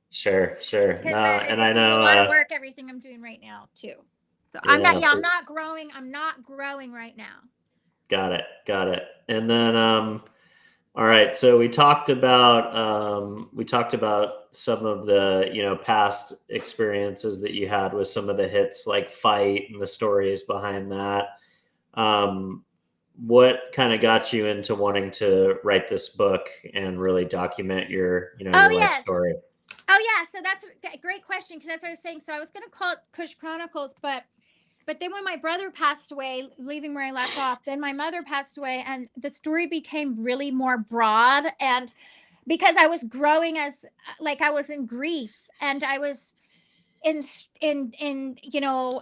Sure, sure. because No, and I this is a know. lot of work. Everything I'm doing right now too. So I'm not. Yeah, Yeah, I'm not growing. I'm not growing right now. got it, got it. And then, all right. So we talked about some of the past experiences that you had with some of the hits like "Fight" and the stories behind that. Um, what kind of got you into wanting to write this book and really document your Oh your life yes. story? Oh yeah. So that's a great question because that's what I was saying. So I was going to call it Kush Chronicles, but then when my brother passed away, leaving where I left off, then my mother passed away, and the story became really more broad. And because I was growing as like I was in grief, and I was in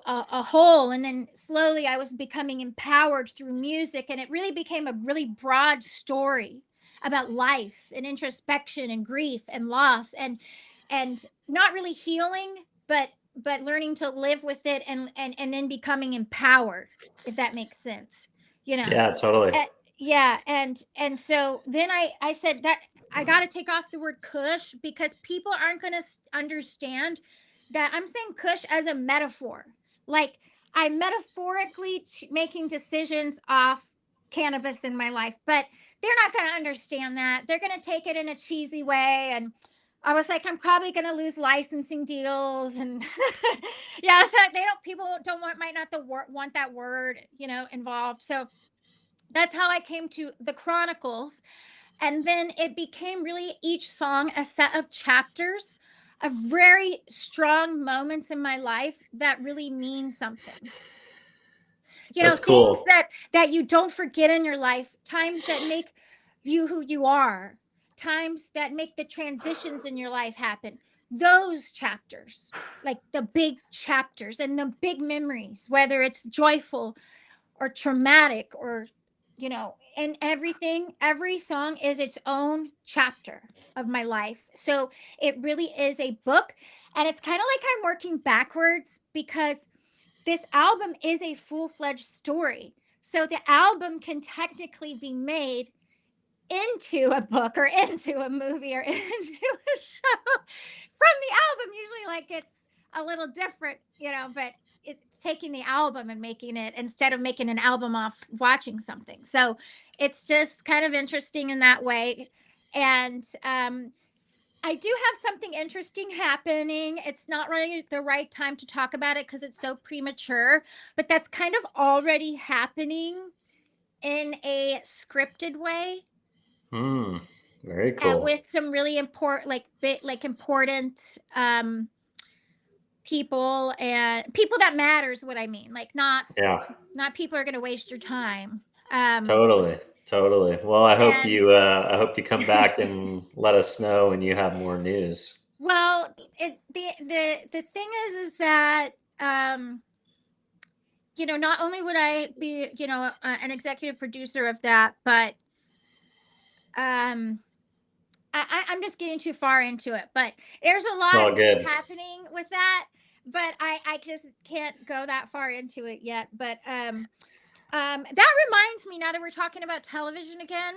a hole, and then slowly I was becoming empowered through music, and it really became a really broad story about life and introspection and grief and loss, and not really healing, but learning to live with it, and then becoming empowered, if that makes sense, you know. Yeah, totally. Eh, yeah, and so then I said that I got to take off the word kush because people aren't going to understand that I'm saying kush as a metaphor. Like I'm metaphorically making decisions off cannabis in my life, but they're not going to understand that. They're going to take it in a cheesy way. And I was like, I'm probably going to lose licensing deals. And yeah, so people don't want, might not want that word, involved. So that's how I came to the Chronicles. And then it became really each song a set of chapters of very strong moments in my life that really mean something. That's Things cool. that you don't forget in your life, times that make you who you are, times that make the transitions in your life happen. Those chapters, like the big chapters and the big memories, whether it's joyful or traumatic or and every song is its own chapter of my life. So it really is a book, and it's kind of like I'm working backwards because this album is a full-fledged story. So the album can technically be made into a book or into a movie or into a show from the album. Usually, like, it's a little different, but it's taking the album and making it instead of making an album off watching something. So it's just kind of interesting in that way. And I do have something interesting happening. It's not really the right time to talk about it because it's so premature, but that's kind of already happening in a scripted way, Hmm. Very cool. with some really important people, and people that matters, what I mean, like, Yeah. not people are going to waste your time. Totally. Totally. Well, And I hope you come back and let us know when you have more news. well, the thing is that not only would I be, an executive producer of that, but um I'm just getting too far into it, but there's a It's lot all good. happening with that, but I just can't go that far into it yet. But that reminds me, now that we're talking about television again,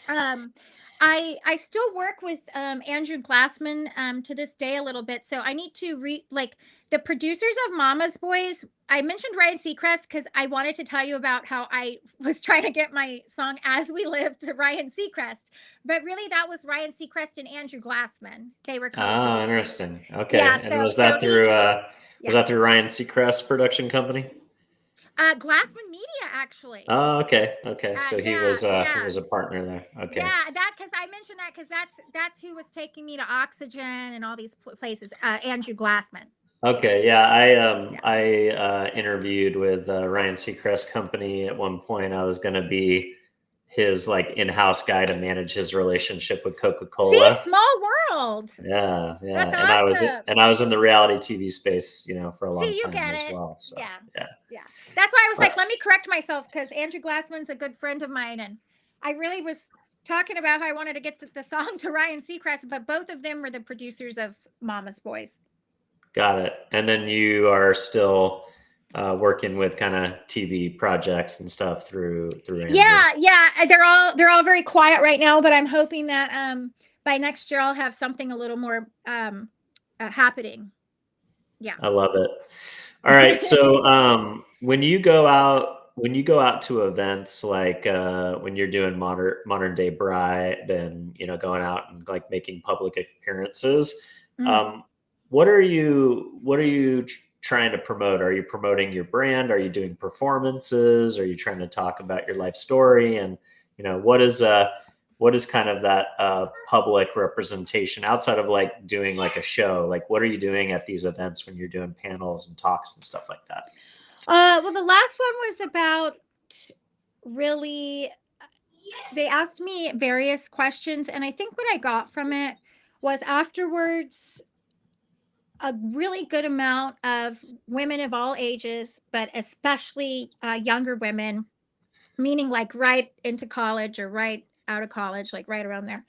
um, I still work with Andrew Glassman to this day a little bit, so I need to read, like, the producers of Mama's Boys. I mentioned Ryan Seacrest because I wanted to tell you about how I was trying to get my song "As We Live" to Ryan Seacrest, but really that was Ryan Seacrest and Andrew Glassman. They were Ah, co-producers. interesting. Yeah, Okay. And so he, was yeah, that through Ryan Seacrest production company? Glassman Media, actually. Oh, okay. Okay. So Yeah, he yeah. was a partner there. Okay. Yeah, that, because I mentioned that because that's who was taking me to Oxygen and all these places. Andrew Glassman. Okay. Yeah. Yeah. I interviewed with Ryan Seacrest company at one point. I was gonna be his like in-house guy to manage his relationship with See, Coca-Cola. small world. Yeah, yeah. That's awesome. And I was in the reality TV space, for a long See, you time get as it. well. So Yeah, yeah. yeah. That's why I was Uh, like, let me correct myself because Andrew Glassman's a good friend of mine, and I really was talking about how I wanted to get the song to Ryan Seacrest, but both of them were the producers of Mama's Boys. Got it. And then you are still working with kind of TV projects and stuff through Andrew. Yeah, yeah. They're all very quiet right now, but I'm hoping that by next year I'll have something a little more happening. Yeah. I love it. All right. So when you go out to events like when you're doing modern day bride and going out and like making public appearances, Mm. um, what are you trying to promote? Are you promoting your brand? Are you doing performances? Are you trying to talk about your life story? And what is kind of that public representation outside of like doing like a show? Like, what are you doing at these events when you're doing panels and talks and stuff like that? Well, the last one was about, really, they asked me various questions, and I think what I got from it was afterwards a really good amount of women of all ages, but especially younger women, meaning like right into college or right out of college, like right around there,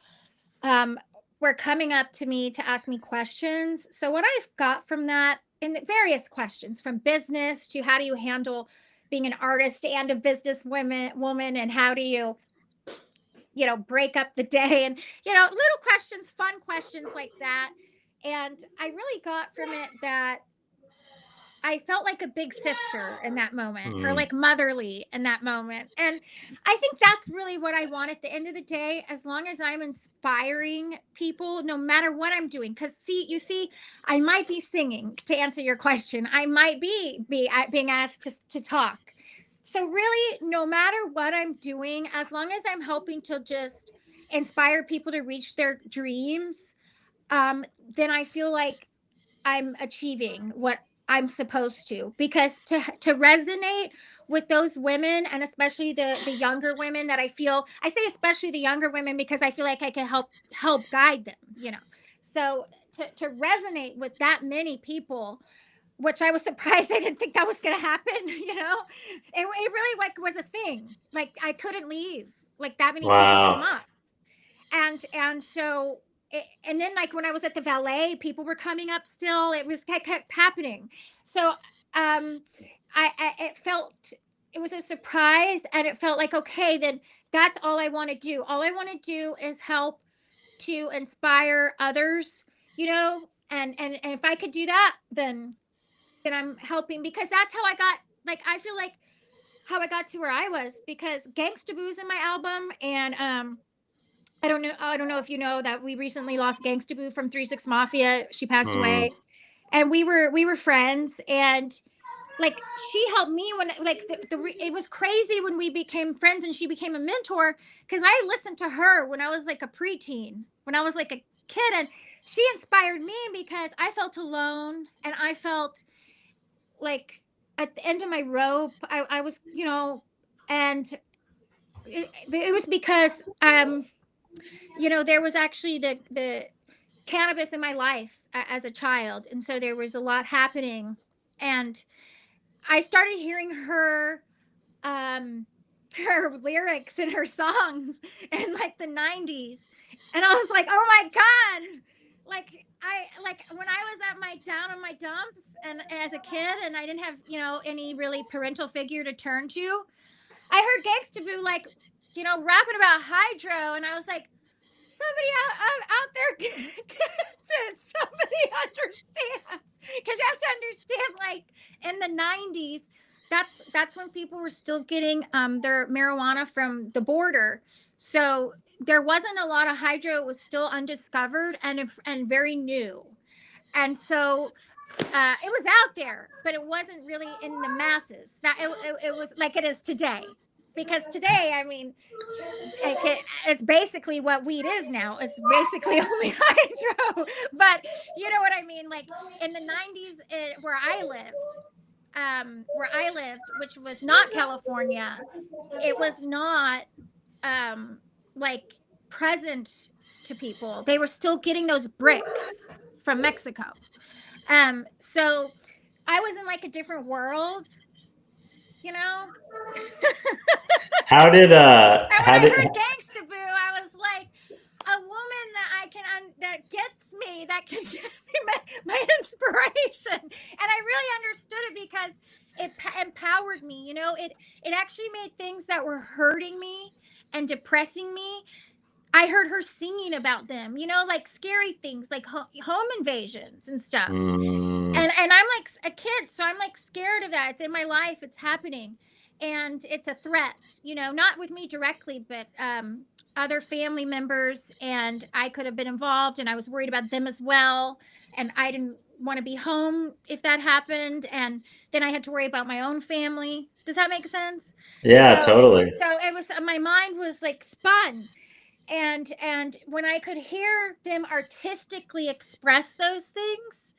um, were coming up to me to ask me questions. So what I've got from that, in various questions, from business to how do you handle being an artist and a business woman, and how do you, break up the day, and little questions, fun questions like that. And I really got from it that I felt like a big sister in that moment, or Hmm. like motherly in that moment. And I think that's really what I want at the end of the day, as long as I'm inspiring people, no matter what I'm doing. Because, see, I might be singing, to answer your question. I might be being asked to talk. So really, no matter what I'm doing, as long as I'm helping to just inspire people to reach their dreams, then I feel like I'm achieving what I'm supposed to, because to resonate with those women, and especially the younger women, that I say especially the younger women because I feel like I can help guide them. So to resonate with that many people, which I was surprised, I didn't think that was going to happen. It really, like, was a thing. Like, I couldn't leave. Like, that many people came Wow. up, and so and then, like, when I was at the valet, people were coming up still. It was kept happening. So um I it felt was a surprise, and it felt like, okay, then that's all I want to do. All I want to do is help to inspire others, and if I could do that, then I'm helping, because that's how I got, like, I feel like how I got to where I was, because Gangsta Boo's in my album. And I don't know if you know that we recently lost Gangsta Boo from 3 6 Mafia. She passed Mm. away, and we were friends. And like, she helped me when, like, it was crazy when we became friends and she became a mentor, because I listened to her when I was like a preteen, when I was like a kid. And she inspired me because I felt alone, and I felt like at the end of my rope. I was, and it was because there was actually the cannabis in my life as a child, and so there was a lot happening. And I started hearing um her lyrics and her songs in like the 90s, and I was like, oh my god. Like when I was at my down on my dumps, and as a kid, and I didn't have any really parental figure to turn to, I heard Gangsta Boo, like, rapping about hydro, and I was like, somebody out there gets it. Somebody understands, because you have to understand, like, in the 90s, that's when people were still getting their marijuana from the border. So there wasn't a lot of hydro. It was still undiscovered, and very new. And so it was out there, but it wasn't really in the masses. It was like it is today, because today, I mean, it's basically what weed is now. It's basically only hydro. But you know what I mean? Like, in the 90s, where I lived, which was not California, it was not like present to people. They were still getting those bricks from Mexico. So I was in like a different world, you know? How did And when I heard Gangsta Boo, I was like, a woman that gets me, that can give me my inspiration. And I really understood it, because it empowered me. It actually made things that were hurting me and depressing me. I heard her singing about them, like scary things, like home invasions and stuff. Mm. And I'm like a kid, so I'm like scared of that. It's in my life, it's happening, and it's a threat, not with me directly, but other family members. And I could have been involved, and I was worried about them as well. And I didn't want to be home if that happened, and then I had to worry about my own family. Does that make sense? Yeah, So totally. so it was, my mind was like spun. And when I could hear them artistically express those things,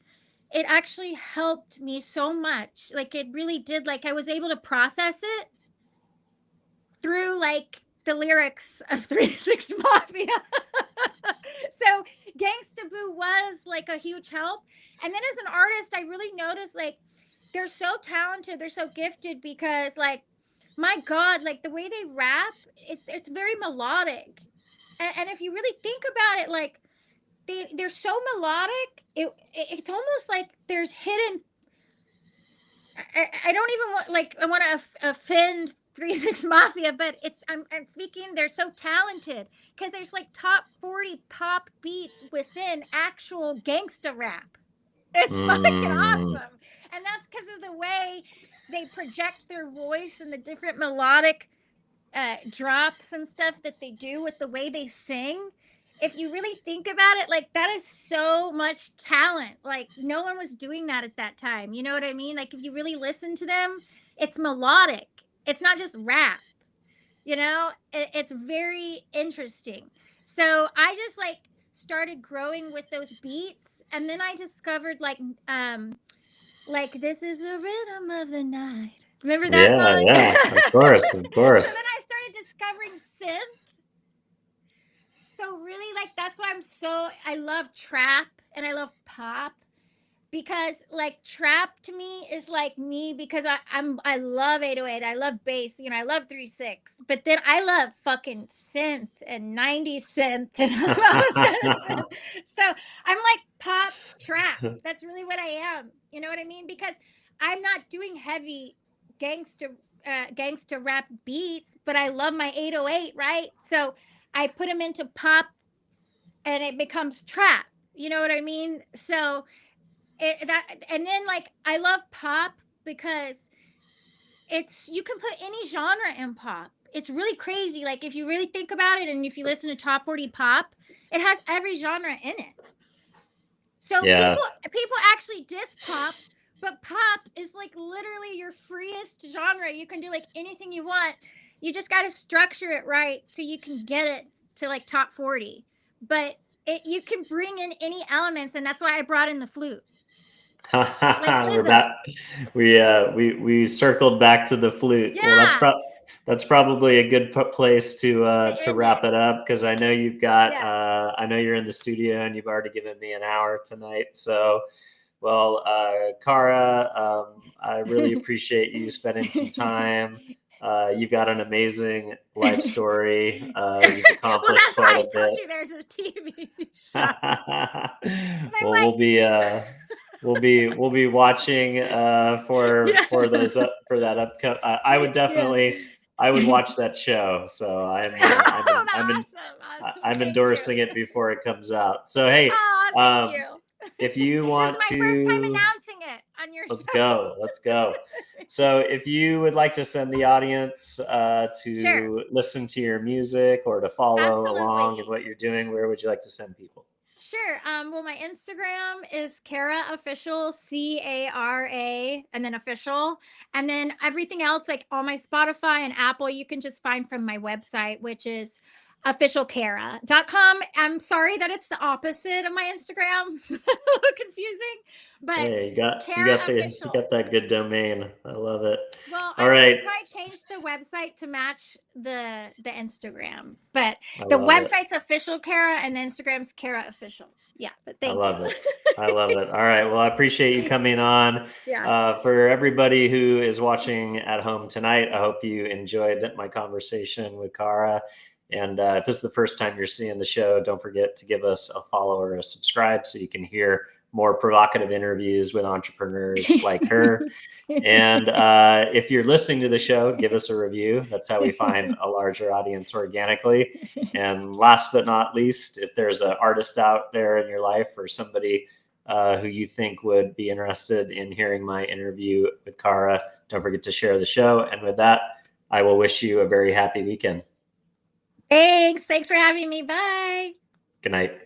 it actually helped me so much. Like, it really did. Like, I was able to process it through, like, the lyrics of 3 6 Mafia. So Gangsta Boo was like a huge help. And then as an artist, I really noticed, like, they're so talented, they're so gifted, because, like, my God, like, the way they rap, it's very melodic. And if you really think about it, like, they're so melodic. It's almost like there's hidden. I don't even want, like, I want to offend 3 6 Mafia, but I'm speaking. They're so talented, because there's like top 40 pop beats within actual gangsta rap. It's fucking Mm. awesome, and that's because of the way they project their voice and the different melodic drops and stuff that they do with the way they sing. If you really think about it, like, that is so much talent. Like, no one was doing that at that time. You know what I mean? Like, if you really listen to them, it's melodic. It's not just rap. It's very interesting. So I just, like, started growing with those beats, and then I discovered, like, this is the rhythm of the night. Remember that Yeah, song? yeah, of course, of So course. then I started discovering synth. So really, like, that's why I love trap and I love pop, because, like, trap to me is like me, because I love 808, I love bass, I love 3 6, but then I love fucking synth and 90s synth and all this kind of synth. So I'm like pop trap. That's really what I am. You know what I mean? Because I'm not doing heavy gangster gangsta rap beats, but I love my 808, right? So I put them into pop and it becomes trap. You know what I mean? So and then like I love pop because it's you can put any genre in pop. It's really crazy. Like if you really think about it and if you listen to top 40 pop, it has every genre in it. So Yeah. people actually diss pop, but pop is like literally your freest genre. You can do like anything you want. You just got to structure it right so you can get it to like top 40. But you can bring in any elements, and that's why I brought in the flute. Like We're Lizzo. back. We circled back to the flute. Well, Yeah, that's probably a good place to to end it. wrap it up because I know you've got Yes. I know you're in the studio and you've already given me an hour tonight. So, well, Cara, I really appreciate you spending some time. You've got an amazing life story. You've Well, accomplished that's why quite I a told bit. you there's a TV show. And I'm Well, like, we'll be watching for yeah. those for that upcoming. I would Yeah. definitely I would watch that show. So Oh, awesome. Awesome. I'm Thank you. endorsing it before it comes out. So hey, Oh, thank um, you. if you This is want my first time to announcing it on your let's show. go. Let's go. So, if you would like to send the audience Sure. to listen to your music or to follow along in Absolutely. what you're doing, where would you like to send people? Sure. Well, my Instagram is Cara Official, Cara, and then official. And then everything else, like all my Spotify and Apple, you can just find from my website, which is officialcara.com. I'm sorry that it's the opposite of my Instagram. It's a little confusing, but Hey, Cara you Official. got that good domain. I love it. Well, All I right, probably changed the website to match the Instagram, but I the love it. website's official Cara and the Instagram's Cara Official. Yeah, but I thank you. love it. I love it. All right. Well, I appreciate you coming on. Yeah. For everybody who is watching at home tonight, I hope you enjoyed my conversation with Cara. And if this is the first time you're seeing the show, don't forget to give us a follow or a subscribe so you can hear more provocative interviews with entrepreneurs like her. And if you're listening to the show, give us a review. That's how we find a larger audience organically. And last but not least, if there's an artist out there in your life or somebody who you think would be interested in hearing my interview with Cara, don't forget to share the show. And with that, I will wish you a very happy weekend. Thanks. Thanks for having me. Bye. Good night.